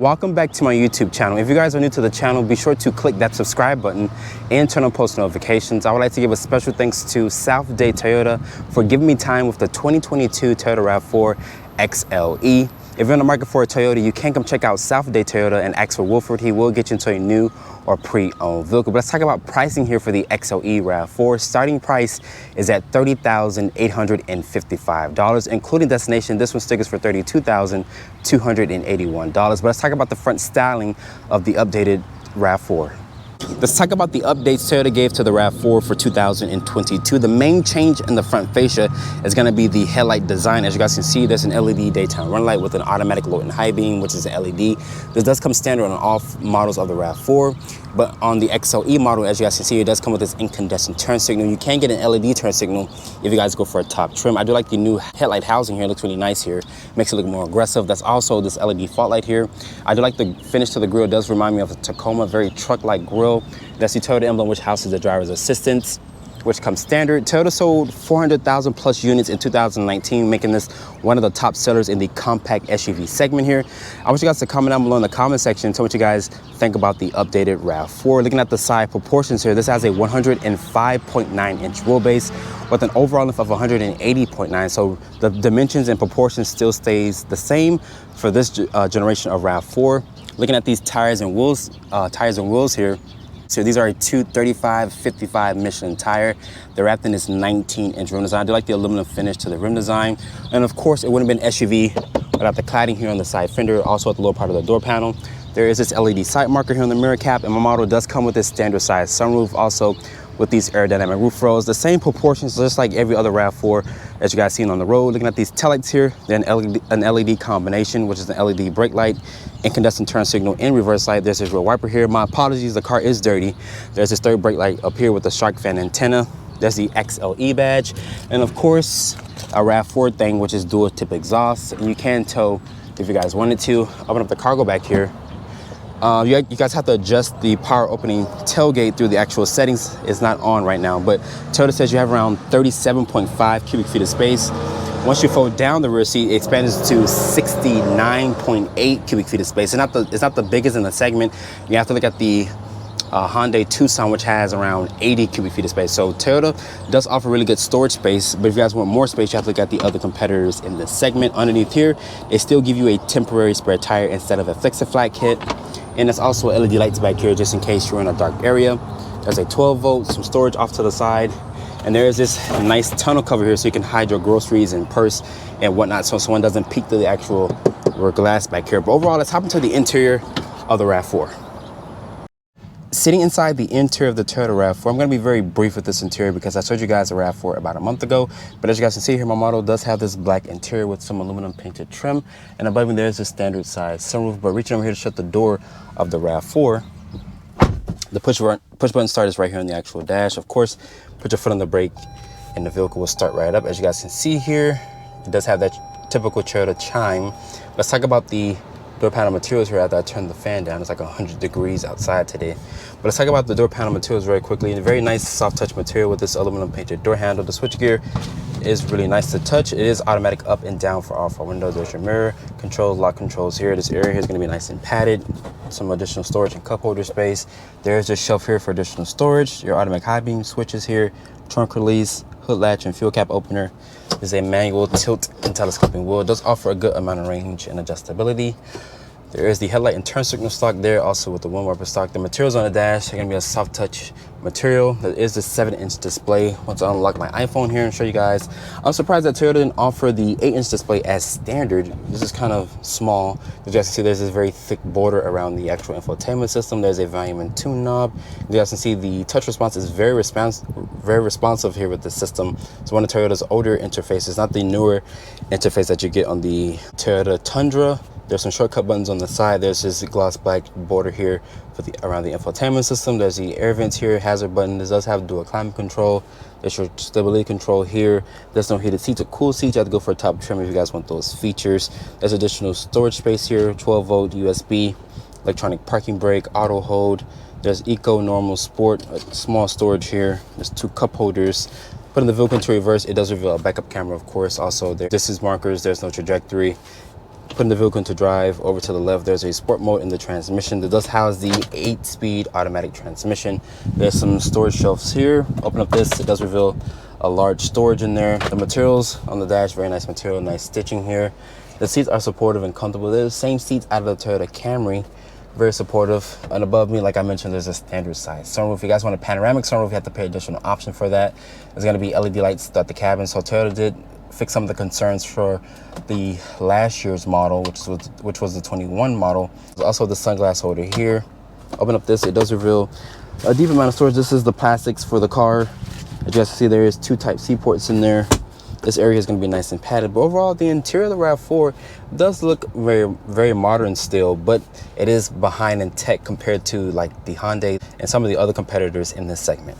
Welcome back to my YouTube channel. If you guys are new to the channel, be sure to click that subscribe button and turn on post notifications. I would like to give a special thanks to South Dade Toyota for giving me time with the 2022 Toyota RAV4 XLE. If you're in the market for a Toyota, you can come check out South Dade Toyota and ask for Wilford. He will get you into a new or pre-owned vehicle. But let's talk about pricing here for the XLE RAV4. Starting price is at $30,855, including destination. This one stickers for $32,281. But let's talk about the front styling of the updated RAV4. Let's talk about the updates Toyota gave to the RAV4 for 2022. The main change in the front fascia is going to be the headlight design. As you guys can see, there's an LED daytime run light with an automatic low and high beam, which is an LED. This does come standard on all models of the RAV4, but on the XLE model, as you guys can see, it does come with this incandescent turn signal. You can get an LED turn signal if you guys go for a top trim. I do like the new headlight housing here. It looks really nice here. Makes it look more aggressive. That's also this LED fog light here. I do like the finish to the grille. It does remind me of a Tacoma, very truck-like grille. That's the Toyota emblem, which houses the driver's assistance, which comes standard. Toyota sold 400,000 plus units in 2019, making this one of the top sellers in the compact SUV segment here. I want you guys to comment down below in the comment section. Tell what you guys think about the updated RAV4. Looking at the side proportions here, this has a 105.9 inch wheelbase with an overall length of 180.9. So the dimensions and proportions still stays the same for this generation of RAV4. Looking at these tires and wheels here. So these are a 235/55 Michelin tire. They're wrapped in this 19-inch rim design. I do like the aluminum finish to the rim design. And of course, it wouldn't have been SUV without the cladding here on the side fender, also at the lower part of the door panel. There is this LED sight marker here on the mirror cap, and my model does come with this standard size sunroof, also with these aerodynamic roof rails. The same proportions, just like every other RAV4 as you guys seen on the road. Looking at these taillights here, then an LED combination, which is an LED brake light, incandescent turn signal, and reverse light. There's this rear wiper here. My apologies, the car is dirty. There's this third brake light up here with the shark fin antenna. There's the XLE badge, and of course a RAV4 thing, which is dual tip exhaust. And you can tow if you guys wanted to. Open up the cargo back here. You guys have to adjust the power opening tailgate through the actual settings. It's not on right now, but Toyota says you have around 37.5 cubic feet of space. Once you fold down the rear seat, it expands to 69.8 cubic feet of space. It's not the biggest in the segment. You have to look at the Hyundai Tucson, which has around 80 cubic feet of space. So Toyota does offer really good storage space, but if you guys want more space, you have to look at the other competitors in this segment. Underneath here, they still give you a temporary spare tire instead of a fix-a-flat kit. And there's also LED lights back here just in case you're in a dark area. There's a 12 volt, some storage off to the side. And there is this nice tonneau cover here so you can hide your groceries and purse and whatnot so someone doesn't peek through the actual rear glass back here. But overall, let's hop into the interior of the RAV4. Sitting inside the interior of the Toyota RAV4, I'm going to be very brief with this interior because I showed you guys the RAV4 about a month ago. But as you guys can see here, my model does have this black interior with some aluminum painted trim. And above me, there's a standard size sunroof. But reaching over here to shut the door of the RAV4, the push button start is right here on the actual dash. Of course, put your foot on the brake and the vehicle will start right up. As you guys can see here, it does have that typical Toyota chime. Let's talk about the door panel materials here after I turn the fan down. It's like 100 degrees outside today. But let's talk about the door panel materials very quickly. A very nice soft touch material with this aluminum painted door handle. The switchgear is really nice to touch. It is automatic up and down for all four windows. There's your mirror controls, lock controls here. This area here is going to be nice and padded. Some additional storage and cup holder space. There's this shelf here for additional storage. Your automatic high beam switches here, trunk release, hood latch, and fuel cap opener. This is a manual tilt and telescoping wheel. It does offer a good amount of range and adjustability. There is the headlight and turn signal stock there, also with the wind wiper stock. The materials on the dash are going to be a soft touch material. There is this 7-inch display. Once I unlock my iPhone here and show you guys, I'm surprised that Toyota didn't offer the 8-inch display as standard. This is kind of small. As you guys can see, there's this very thick border around the actual infotainment system. There's a volume and tune knob. You guys can see the touch response is very responsive here with the system. It's one of Toyota's older interfaces, not the newer interface that you get on the Toyota Tundra. There's some shortcut buttons on the side. There's this gloss black border here for around the infotainment system. There's the air vents here, hazard button. This does have dual climate control. There's your stability control here. There's no heated seats or cool seats. You have to go for a top trim if you guys want those features. There's additional storage space here, 12 volt USB, electronic parking brake, auto hold. There's eco, normal, sport, small storage here. There's 2 cup holders. Put in the vehicle into reverse, it does reveal a backup camera, of course. Also, there's distance markers. There's no trajectory. putting the vehicle into drive, over to the left, there's a sport mode in the transmission that does house the 8-speed automatic transmission. There's some storage shelves here. Open up this, it does reveal a large storage in there. The materials on the dash, very nice material, nice stitching here. The seats are supportive and comfortable. They're the same seats out of the Toyota Camry, very supportive. And above me, like I mentioned, there's a standard size sunroof. If you guys want a panoramic sunroof, you have to pay additional option for that. There's gonna be LED lights throughout the cabin. So Toyota did fix some of the concerns for the last year's model, which was the 21 model. There's also the sunglass holder here. Open up this, it does reveal a deep amount of storage. This is the plastics for the car. As you guys can see, there is 2 Type-C ports in there. This area is going to be nice and padded, but overall the interior of the RAV4 does look very, very modern still, but it is behind in tech compared to like the Hyundai and some of the other competitors in this segment.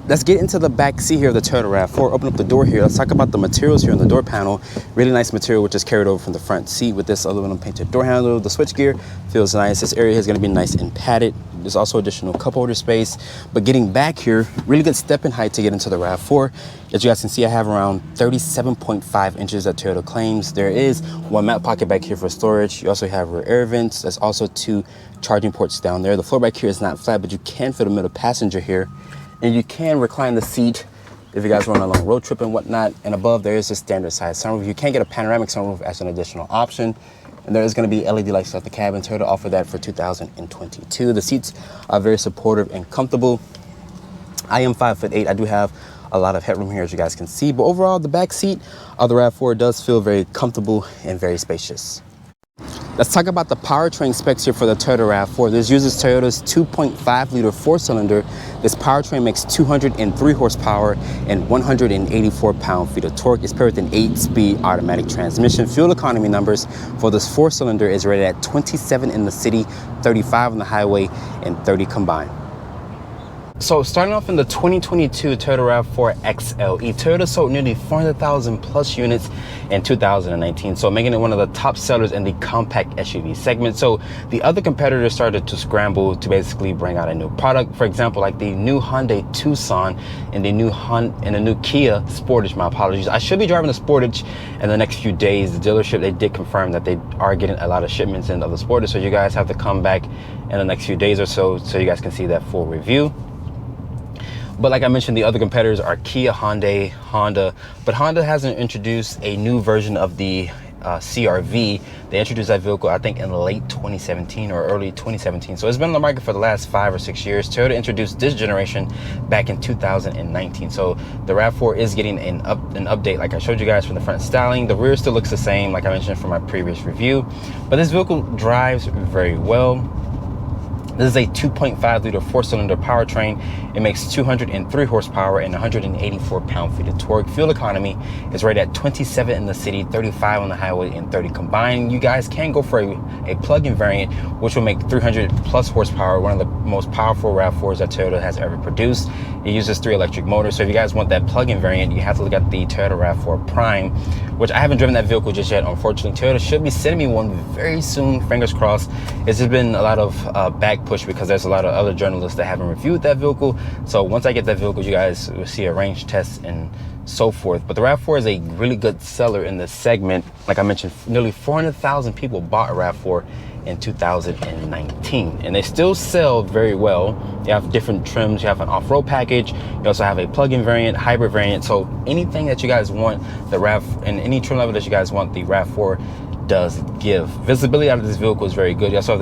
Let's get into the back seat here of the Toyota RAV4. Open up the door here. Let's talk about the materials here on the door panel. Really nice material, which is carried over from the front seat with this aluminum painted door handle. The switchgear feels nice. This area is going to be nice and padded. There's also additional cup holder space. But getting back here, really good step in height to get into the RAV4. As you guys can see, I have around 37.5 inches that Toyota claims. There is 1 mat pocket back here for storage. You also have rear air vents. There's also 2 charging ports down there. The floor back here is not flat, but you can fit a middle passenger here. And you can recline the seat if you guys want a long road trip and whatnot. And above, there is a standard size sunroof. You can get a panoramic sunroof as an additional option. And there is going to be LED lights throughout the cabin. Toyota offered that for 2022. The seats are very supportive and comfortable. I am 5'8". I do have a lot of headroom here, as you guys can see. But overall, the back seat of the RAV4 does feel very comfortable and very spacious. Let's talk about the powertrain specs here for the Toyota RAV4. This uses Toyota's 2.5-liter 4-cylinder. This powertrain makes 203 horsepower and 184 pound-feet of torque. It's paired with an 8-speed automatic transmission. Fuel economy numbers for this 4-cylinder is rated at 27 in the city, 35 on the highway, and 30 combined. So starting off in the 2022 Toyota RAV4 XLE, Toyota sold nearly 400,000 plus units in 2019, so making it one of the top sellers in the compact SUV segment. So the other competitors started to scramble to basically bring out a new product. For example, like the new Hyundai Tucson and the new Kia Sportage. My apologies. I should be driving the Sportage in the next few days. The dealership, they did confirm that they are getting a lot of shipments in of the Sportage, so you guys have to come back in the next few days or so you guys can see that full review. But like I mentioned, the other competitors are Kia, Hyundai, Honda. But Honda hasn't introduced a new version of the CR-V. They introduced that vehicle, I think, in late 2017 or early 2017. So it's been on the market for the last 5 or 6 years. Toyota introduced this generation back in 2019. So the RAV4 is getting an update, like I showed you guys, for the front styling. The rear still looks the same, like I mentioned from my previous review. But this vehicle drives very well. This is a 2.5-liter 4-cylinder powertrain. It makes 203 horsepower and 184 pound-feet of torque. Fuel economy is rated at 27 in the city, 35 on the highway, and 30 combined. You guys can go for a plug-in variant, which will make 300 plus horsepower, one of the most powerful RAV4s that Toyota has ever produced. It uses 3 electric motors. So if you guys want that plug-in variant, you have to look at the Toyota RAV4 Prime, which I haven't driven that vehicle just yet, unfortunately. Toyota should be sending me one very soon, fingers crossed. It's just been a lot of back push because there's a lot of other journalists that haven't reviewed that vehicle. So once I get that vehicle, you guys will see a range test and so forth. But the RAV4 is a really good seller in this segment. Like I mentioned, nearly 400,000 people bought a RAV4 in 2019, and they still sell very well. You have different trims. You have an off-road package. You also have a plug-in variant, hybrid variant. So anything that you guys want, the RAV, and any trim level that you guys want, the RAV4 does give. Visibility out of this vehicle is very good. You also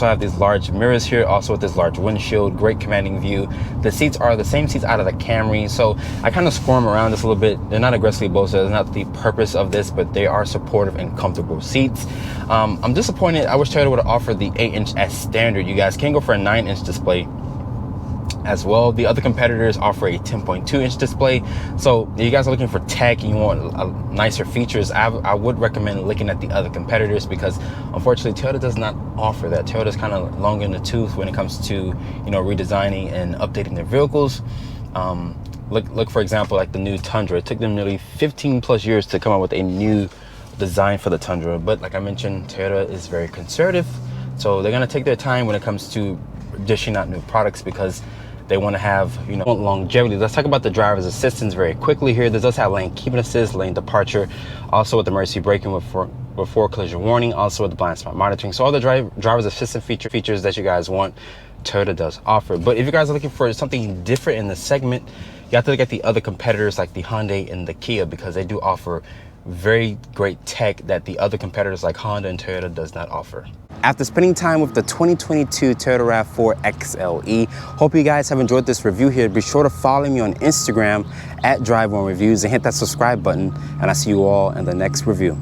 have these large mirrors here, also with this large windshield, great commanding view. The seats are the same seats out of the Camry, so I kind of squirm around this a little bit. They're not aggressively bolstered. That's not the purpose of this, but they are supportive and comfortable seats. I'm disappointed. I wish Toyota would have offered the 8-inch as standard. You guys can go for a 9-inch display as well. The other competitors offer a 10.2-inch display. So if you guys are looking for tech and you want nicer features, I would recommend looking at the other competitors, because unfortunately Toyota does not offer that. Toyota's kind of long in the tooth when it comes to, you know, redesigning and updating their vehicles. Look for example, like the new Tundra. It took them nearly 15 plus years to come up with a new design for the Tundra, but like I mentioned, Toyota is very conservative, so they're going to take their time when it comes to dishing out new products, because they want to have, you know, longevity. Let's talk about the driver's assistance very quickly here. This does have lane keeping assist, lane departure, also with emergency braking with forward collision warning, also with the blind spot monitoring. So all the driver's assistant features that you guys want, Toyota does offer. But if you guys are looking for something different in the segment, you have to look at the other competitors like the Hyundai and the Kia, because they do offer very great tech that the other competitors like Honda and Toyota does not offer. After spending time with the 2022 Toyota RAV4 XLE, hope you guys have enjoyed this review here. Be sure to follow me on Instagram at Drive1Reviews and hit that subscribe button, and I'll see you all in the next review.